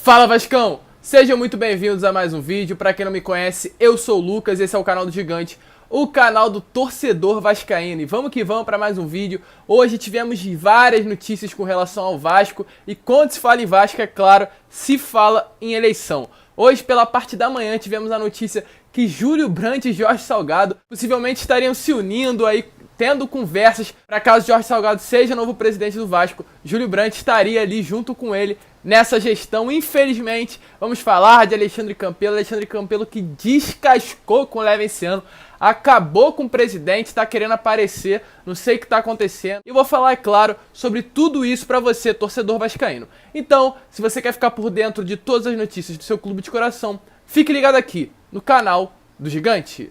Fala Vascão! Sejam muito bem-vindos a mais um vídeo. Para quem não me conhece, eu sou o Lucas, esse é o canal do Gigante, o canal do torcedor vascaíno. E vamos que vamos para mais um vídeo. Hoje tivemos várias notícias com relação ao Vasco e quando se fala em Vasco, é claro, se fala em eleição. Hoje, pela parte da manhã, tivemos a notícia que Júlio Brandt e Jorge Salgado possivelmente estariam se unindo aí, tendo conversas para caso Jorge Salgado seja o novo presidente do Vasco, Júlio Brandt estaria ali junto com ele nessa gestão. Infelizmente, vamos falar de Alexandre Campelo que descascou com o Leva esse ano, acabou com o presidente, está querendo aparecer, não sei o que está acontecendo. E vou falar, é claro, sobre tudo isso para você, torcedor vascaíno. Então, se você quer ficar por dentro de todas as notícias do seu clube de coração, fique ligado aqui no canal do Gigante.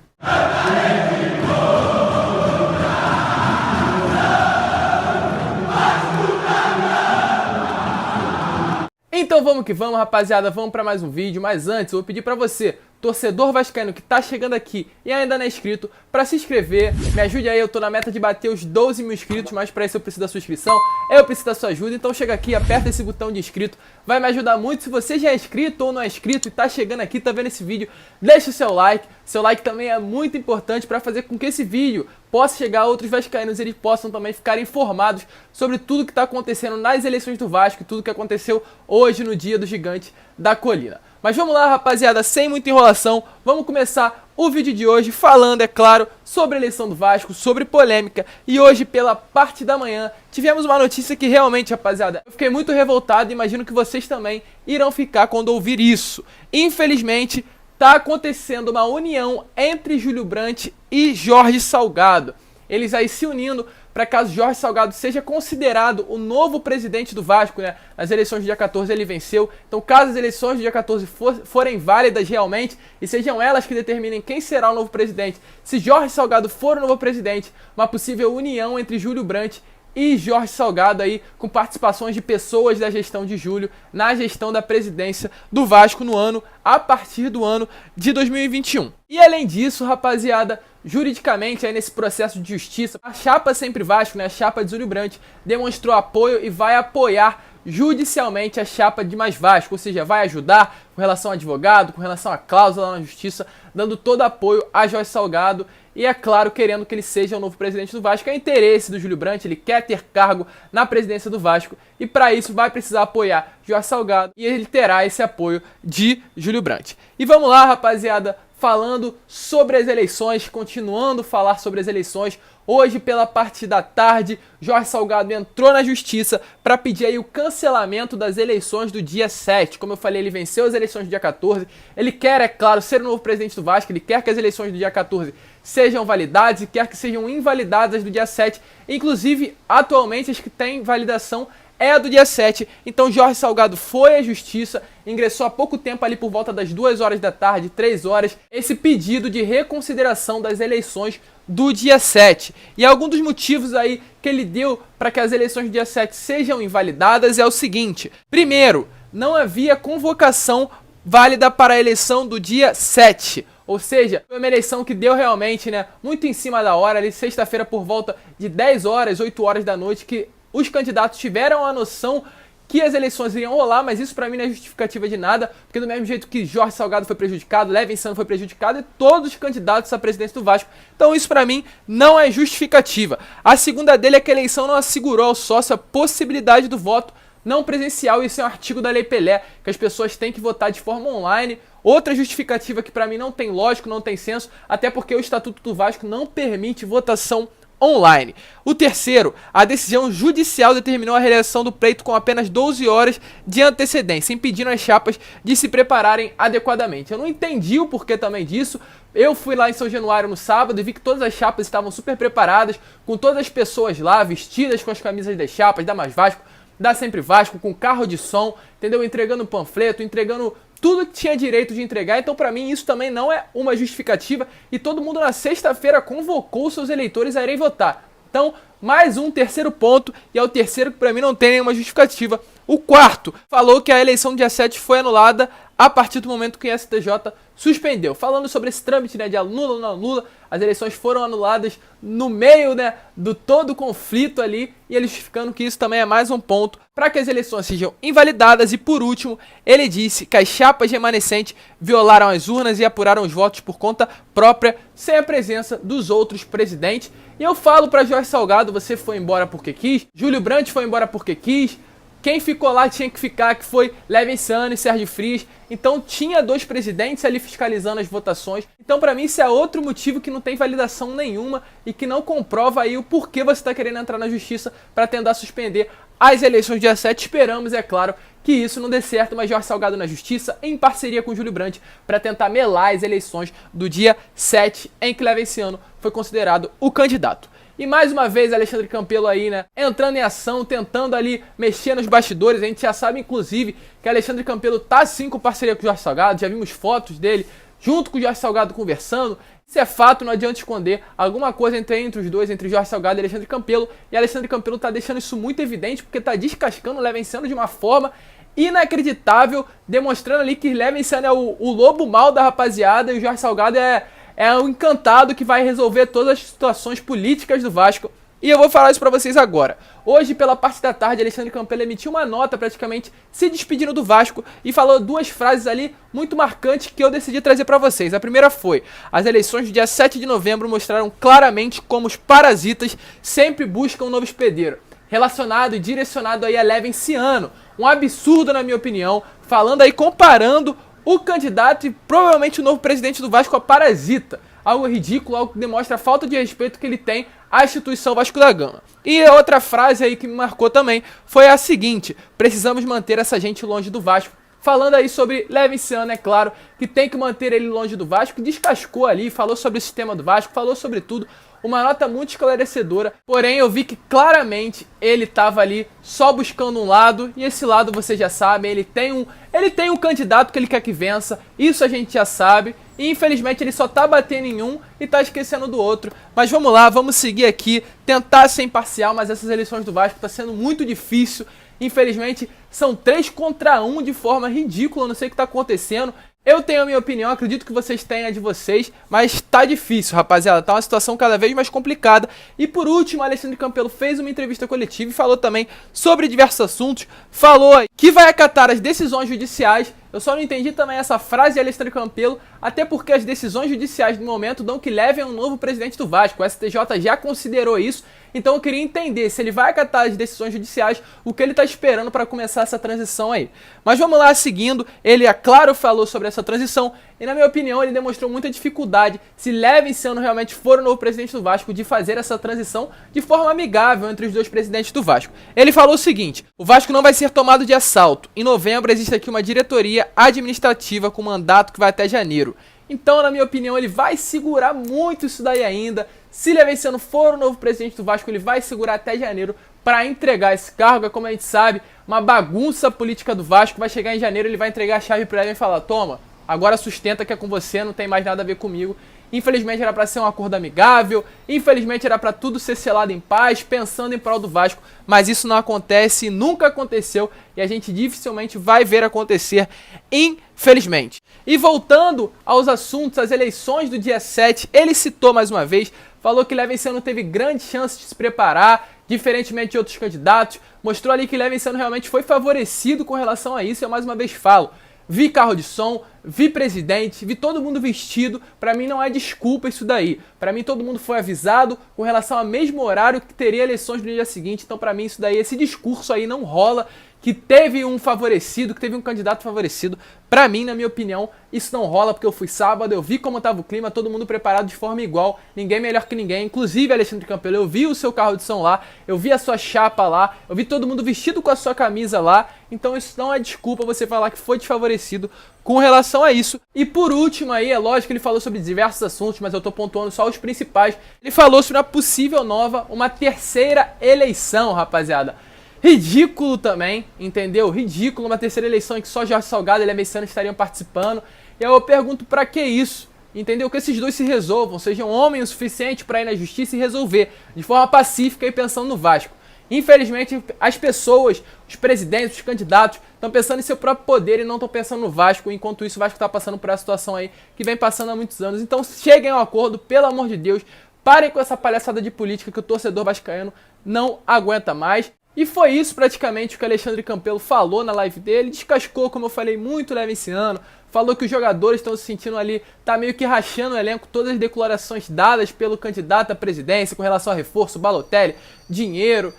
Então vamos que vamos, rapaziada, vamos para mais um vídeo. Mas antes, eu vou pedir para você, torcedor vascaíno que tá chegando aqui e ainda não é inscrito, para se inscrever. Me ajude aí, eu tô na meta de bater os 12 mil inscritos, mas para isso eu preciso da sua inscrição, eu preciso da sua ajuda. Então chega aqui, aperta esse botão de inscrito, vai me ajudar muito. Se você já é inscrito ou não é inscrito e tá chegando aqui, tá vendo esse vídeo, deixa o seu like. Seu like também é muito importante para fazer com que esse vídeo possa chegar a outros vascaínos e eles possam também ficar informados sobre tudo que está acontecendo nas eleições do Vasco e tudo que aconteceu hoje no dia do Gigante da Colina. Mas vamos lá, rapaziada, sem muita enrolação, vamos começar o vídeo de hoje falando, é claro, sobre a eleição do Vasco, sobre polêmica. E hoje, pela parte da manhã, tivemos uma notícia que realmente, rapaziada, eu fiquei muito revoltado e imagino que vocês também irão ficar quando ouvir isso. Infelizmente, tá acontecendo uma união entre Júlio Brandt e Jorge Salgado. Eles aí se unindo para caso Jorge Salgado seja considerado o novo presidente do Vasco, né? Nas eleições do dia 14 ele venceu. Então, caso as eleições do dia 14 forem válidas realmente e sejam elas que determinem quem será o novo presidente, se Jorge Salgado for o novo presidente, uma possível união entre Júlio Brandt e Jorge Salgado aí, com participações de pessoas da gestão de Júlio na gestão da presidência do Vasco no ano, a partir do ano de 2021. E além disso, rapaziada, juridicamente aí nesse processo de justiça, a chapa Sempre Vasco, né, a chapa de Júlio Brandt, demonstrou apoio e vai apoiar judicialmente a chapa de Mais Vasco, ou seja, vai ajudar com relação ao advogado, com relação à cláusula na justiça, dando todo apoio a Jorge Salgado e, é claro, querendo que ele seja o novo presidente do Vasco. É interesse do Júlio Brandt, ele quer ter cargo na presidência do Vasco e para isso vai precisar apoiar Jorge Salgado e ele terá esse apoio de Júlio Brandt. E vamos lá, rapaziada, falando sobre as eleições, continuando a falar sobre as eleições. Hoje, pela parte da tarde, Jorge Salgado entrou na justiça para pedir aí o cancelamento das eleições do dia 7. Como eu falei, ele venceu as eleições do dia 14. Ele quer, é claro, ser o novo presidente do Vasco. Ele quer que as eleições do dia 14 sejam validadas e quer que sejam invalidadas do dia 7. Inclusive, atualmente, as que têm validação é a do dia 7, então Jorge Salgado foi à justiça, ingressou há pouco tempo ali por volta das 2 horas da tarde, 3 horas, esse pedido de reconsideração das eleições do dia 7. E algum dos motivos aí que ele deu para que as eleições do dia 7 sejam invalidadas é o seguinte: primeiro, não havia convocação válida para a eleição do dia 7. Ou seja, foi uma eleição que deu realmente, né, muito em cima da hora, ali sexta-feira por volta de 10 horas, 8 horas da noite, que os candidatos tiveram a noção que as eleições iriam rolar, mas isso pra mim não é justificativa de nada, porque do mesmo jeito que Jorge Salgado foi prejudicado, Leva esse ano foi prejudicado e todos os candidatos à presidência do Vasco, então isso pra mim não é justificativa. A segunda dele é que a eleição não assegurou ao sócio a possibilidade do voto não presencial, isso é um artigo da Lei Pelé, que as pessoas têm que votar de forma online. Outra justificativa que pra mim não tem lógico, não tem senso, até porque o Estatuto do Vasco não permite votação online. O terceiro, a decisão judicial determinou a realização do pleito com apenas 12 horas de antecedência, impedindo as chapas de se prepararem adequadamente. Eu não entendi o porquê também disso. Eu fui lá em São Januário no sábado e vi que todas as chapas estavam super preparadas, com todas as pessoas lá vestidas com as camisas das chapas, da Mais Vasco, da Sempre Vasco, com carro de som, entendeu? Entregando panfleto, entregando tudo que tinha direito de entregar. Então pra mim isso também não é uma justificativa e todo mundo na sexta-feira convocou seus eleitores a irem votar. Então, mais um terceiro ponto, e é o terceiro que pra mim não tem nenhuma justificativa. O quarto falou que a eleição do dia 7 foi anulada a partir do momento que o STJ suspendeu. Falando sobre esse trâmite, né, de anula ou não anula, as eleições foram anuladas no meio, né, do todo o conflito ali, e ele justificando que isso também é mais um ponto para que as eleições sejam invalidadas. E por último, ele disse que as chapas remanescentes violaram as urnas e apuraram os votos por conta própria, sem a presença dos outros presidentes. E eu falo para Jorge Salgado, você foi embora porque quis, Júlio Brandt foi embora porque quis, quem ficou lá tinha que ficar, que foi Levinciano e Sérgio Frias. Então tinha dois presidentes ali fiscalizando as votações. Então para mim isso é outro motivo que não tem validação nenhuma e que não comprova aí o porquê você está querendo entrar na justiça para tentar suspender as eleições do dia 7. Esperamos, é claro, que isso não dê certo, mas Jorge Salgado na justiça, em parceria com Júlio Brandt, para tentar melar as eleições do dia 7, em que Levinciano foi considerado o candidato. E mais uma vez Alexandre Campelo aí, né, entrando em ação, tentando ali mexer nos bastidores. A gente já sabe, inclusive, que Alexandre Campelo tá sim com parceria com o Jorge Salgado, já vimos fotos dele junto com o Jorge Salgado conversando. Isso é fato, não adianta esconder. Alguma coisa entre os dois, entre Jorge Salgado e Alexandre Campelo. E Alexandre Campelo tá deixando isso muito evidente, porque tá descascando o Levinciano de uma forma inacreditável, demonstrando ali que Levinciano é o lobo mau da rapaziada e o Jorge Salgado é um encantado que vai resolver todas as situações políticas do Vasco. E eu vou falar isso pra vocês agora. Hoje, pela parte da tarde, Alexandre Campelo emitiu uma nota praticamente se despedindo do Vasco e falou duas frases ali muito marcantes que eu decidi trazer pra vocês. A primeira foi: as eleições do dia 7 de novembro mostraram claramente como os parasitas sempre buscam um novo hospedeiro. Relacionado e direcionado aí a Levinciano. Um absurdo, na minha opinião, falando aí, comparando o candidato e provavelmente o novo presidente do Vasco a parasita. Algo ridículo, algo que demonstra a falta de respeito que ele tem à instituição Vasco da Gama. E outra frase aí que me marcou também foi a seguinte: precisamos manter essa gente longe do Vasco. Falando aí sobre Levinciano, é claro que tem que manter ele longe do Vasco. Descascou ali, falou sobre o sistema do Vasco, falou sobre tudo. Uma nota muito esclarecedora, porém eu vi que claramente ele estava ali só buscando um lado, e esse lado vocês já sabem, ele tem um candidato que ele quer que vença, isso a gente já sabe, e infelizmente ele só tá batendo em um e tá esquecendo do outro. Mas vamos lá, vamos seguir aqui, tentar ser imparcial, mas essas eleições do Vasco tá sendo muito difícil, infelizmente são 3 contra 1 de forma ridícula, não sei o que tá acontecendo. Eu tenho a minha opinião, acredito que vocês tenham a de vocês, mas tá difícil, rapaziada, tá uma situação cada vez mais complicada. E por último, Alexandre Campelo fez uma entrevista coletiva e falou também sobre diversos assuntos, falou que vai acatar as decisões judiciais. Eu só não entendi também essa frase de Alexandre Campelo, até porque as decisões judiciais no momento dão que levem a um novo presidente do Vasco. O STJ já considerou isso, então eu queria entender se ele vai acatar as decisões judiciais, o que ele está esperando para começar essa transição aí. Mas vamos lá, seguindo, ele, é claro, falou sobre essa transição e, na minha opinião, ele demonstrou muita dificuldade, se Levinciano realmente for o novo presidente do Vasco, de fazer essa transição de forma amigável entre os dois presidentes do Vasco. Ele falou o seguinte: o Vasco não vai ser tomado de assalto. Em novembro existe aqui uma diretoria administrativa com mandato que vai até janeiro. Então, na minha opinião, ele vai segurar muito isso daí ainda. Se Levinciano for o novo presidente do Vasco, ele vai segurar até janeiro para entregar esse cargo. É, como a gente sabe, uma bagunça política do Vasco. Vai chegar em janeiro, ele vai entregar a chave para ele e falar: toma, agora sustenta que é com você, não tem mais nada a ver comigo. Infelizmente era para ser um acordo amigável, infelizmente era para tudo ser selado em paz, pensando em prol do Vasco, mas isso não acontece, nunca aconteceu e a gente dificilmente vai ver acontecer, infelizmente. E voltando aos assuntos, as eleições do dia 7, ele citou mais uma vez, falou que Levinciano teve grande chance de se preparar, diferentemente de outros candidatos, mostrou ali que Levinciano realmente foi favorecido com relação a isso. Eu mais uma vez falo: vi carro de som, vi presidente, vi todo mundo vestido. Pra mim não é desculpa isso daí. Pra mim todo mundo foi avisado com relação ao mesmo horário que teria eleições no dia seguinte. Então pra mim isso daí, esse discurso aí não rola, que teve um favorecido, que teve um candidato favorecido. Pra mim, na minha opinião, isso não rola, porque eu fui sábado, eu vi como tava o clima, todo mundo preparado de forma igual, ninguém melhor que ninguém, inclusive Alexandre Campelo. Eu vi o seu carro de som lá, eu vi a sua chapa lá, eu vi todo mundo vestido com a sua camisa lá, então isso não é desculpa você falar que foi desfavorecido com relação a isso. E por último aí, é lógico que ele falou sobre diversos assuntos, mas eu tô pontuando só os principais. Ele falou sobre uma possível nova, uma terceira eleição, rapaziada. Ridículo também, entendeu? Ridículo, uma terceira eleição em que só Jorge Salgado e Levinciano estariam participando. E aí eu pergunto, pra que isso? Entendeu? Que esses dois se resolvam, sejam homens o suficiente pra ir na justiça e resolver, de forma pacífica e pensando no Vasco. Infelizmente, as pessoas, os presidentes, os candidatos, estão pensando em seu próprio poder e não estão pensando no Vasco. Enquanto isso, o Vasco está passando por essa situação aí que vem passando há muitos anos. Então, cheguem ao acordo, pelo amor de Deus. Parem com essa palhaçada de política que o torcedor vascaíno não aguenta mais. E foi isso praticamente o que o Alexandre Campelo falou na live dele. Descascou, como eu falei, muito leve esse ano. Falou que os jogadores estão se sentindo ali, tá meio que rachando o elenco, todas as declarações dadas pelo candidato à presidência com relação a reforço, Balotelli, dinheiro.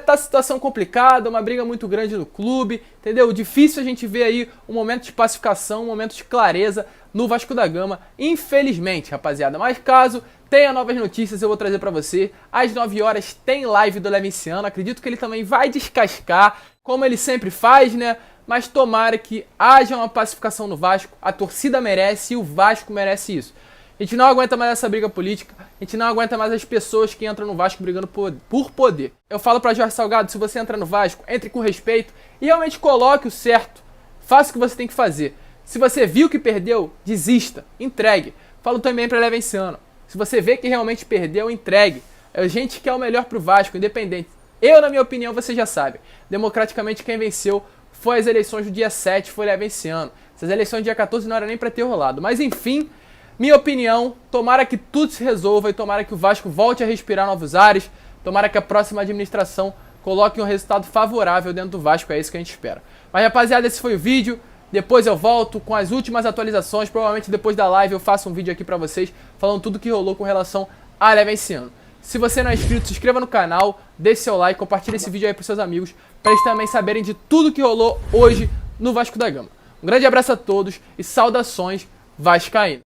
Tá situação complicada, uma briga muito grande no clube, entendeu? Difícil a gente ver aí um momento de pacificação, um momento de clareza no Vasco da Gama, infelizmente, rapaziada. Mas caso tenha novas notícias, eu vou trazer pra você. Às 9 horas tem live do Levinciano, acredito que ele também vai descascar, como ele sempre faz, né? Mas tomara que haja uma pacificação no Vasco, a torcida merece e o Vasco merece isso. A gente não aguenta mais essa briga política, a gente não aguenta mais as pessoas que entram no Vasco brigando por poder. Eu falo pra Jorge Salgado, se você entrar no Vasco, entre com respeito e realmente coloque o certo. Faça o que você tem que fazer. Se você viu que perdeu, desista, entregue. Falo também pra Levinciano, se você vê que realmente perdeu, entregue. A gente quer o melhor pro Vasco, independente. Eu, na minha opinião, você já sabe, democraticamente quem venceu foi as eleições do dia 7, foi Levinciano. Essas eleições do dia 14 não era nem pra ter rolado. Mas enfim, minha opinião, tomara que tudo se resolva e tomara que o Vasco volte a respirar novos ares. Tomara que a próxima administração coloque um resultado favorável dentro do Vasco, é isso que a gente espera. Mas rapaziada, esse foi o vídeo. Depois eu volto com as últimas atualizações. Provavelmente depois da live eu faço um vídeo aqui pra vocês falando tudo que rolou com relação a Levinciano. Se você não é inscrito, se inscreva no canal, deixe seu like, compartilhe esse vídeo aí pros seus amigos, para eles também saberem de tudo que rolou hoje no Vasco da Gama. Um grande abraço a todos e saudações vascaínas.